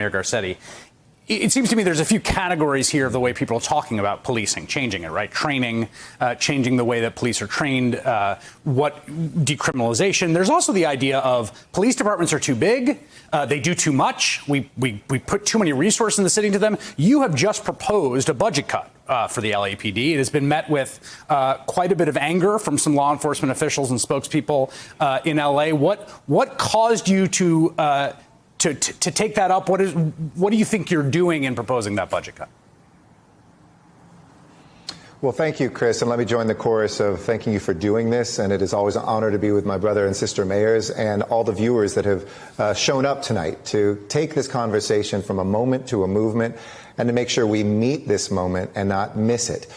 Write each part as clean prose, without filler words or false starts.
Mayor Garcetti. It seems to me there's a few categories here of the way people are talking about policing, changing it, right? Training, changing the way that police are trained, decriminalization. There's also the idea of police departments are too big. They do too much. We put too many resources in the city to them. You have just proposed a budget cut for the LAPD. It has been met with quite a bit of anger from some law enforcement officials and spokespeople in LA. What caused you to take that up? What do you think you're doing in proposing that budget cut? Well, thank you, Chris, and let me join the chorus of thanking you for doing this. And it is always an honor to be with my brother and sister mayors and all the viewers that have shown up tonight to take this conversation from a moment to a movement and to make sure we meet this moment and not miss it.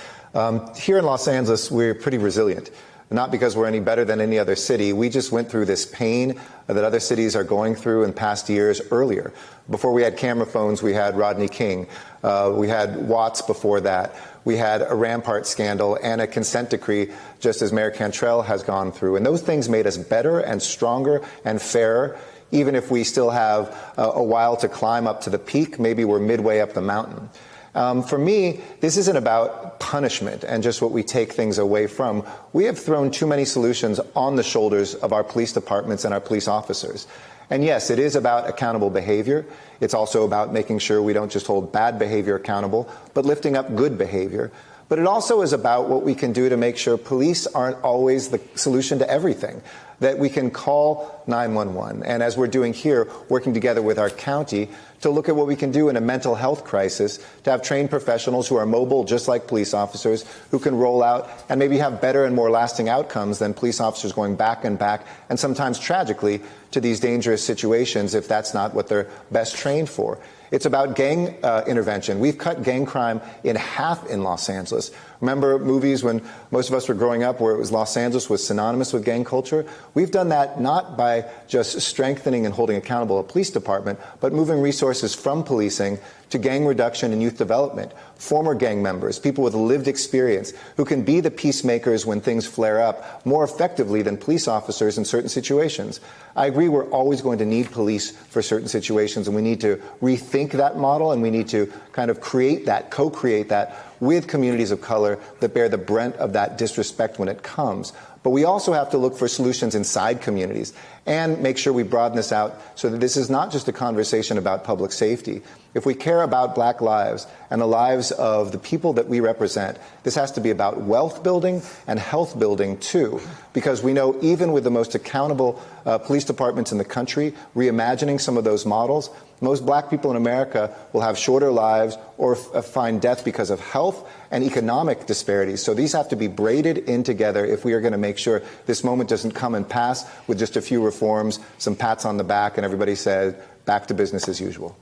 Here in Los Angeles, we're pretty resilient. Not because we're any better than any other city. We just went through this pain that other cities are going through in past years earlier. Before we had camera phones, we had Rodney King. We had Watts before that. We had a Rampart scandal and a consent decree, just as Mayor Cantrell has gone through. And those things made us better and stronger and fairer, even if we still have a while to climb up to the peak. Maybe we're midway up the mountain. For me, this isn't about punishment and just what we take things away from. We have thrown too many solutions on the shoulders of our police departments and our police officers. And yes, it is about accountable behavior. It's also about making sure we don't just hold bad behavior accountable, but lifting up good behavior. But it also is about what we can do to make sure police aren't always the solution to everything, that we can call 911. And as we're doing here, working together with our county to look at what we can do in a mental health crisis, to have trained professionals who are mobile, just like police officers, who can roll out and maybe have better and more lasting outcomes than police officers going back and back, and sometimes tragically, to these dangerous situations if that's not what they're best trained for. It's about gang intervention. We've cut gang crime in half in Los Angeles. Remember movies when most of us were growing up where it was Los Angeles was synonymous with gang culture? We've done that not by just strengthening and holding accountable a police department, but moving resources from policing to gang reduction and youth development. Former gang members, people with lived experience, who can be the peacemakers when things flare up more effectively than police officers in certain situations. I agree we're always going to need police for certain situations, and we need to rethink that model, and we need to kind of create that, co-create that with communities of color that bear the brunt of that disrespect when it comes. But we also have to look for solutions inside communities and make sure we broaden this out so that this is not just a conversation about public safety. If we care about Black lives and the lives of the people that we represent, this has to be about wealth building and health building too, because we know even with the most accountable police departments in the country, reimagining some of those models, most Black people in America will have shorter lives or find death because of health and economic disparities. So these have to be braided in together if we are going to make sure this moment doesn't come and pass with just a few reforms, some pats on the back, and everybody says, back to business as usual.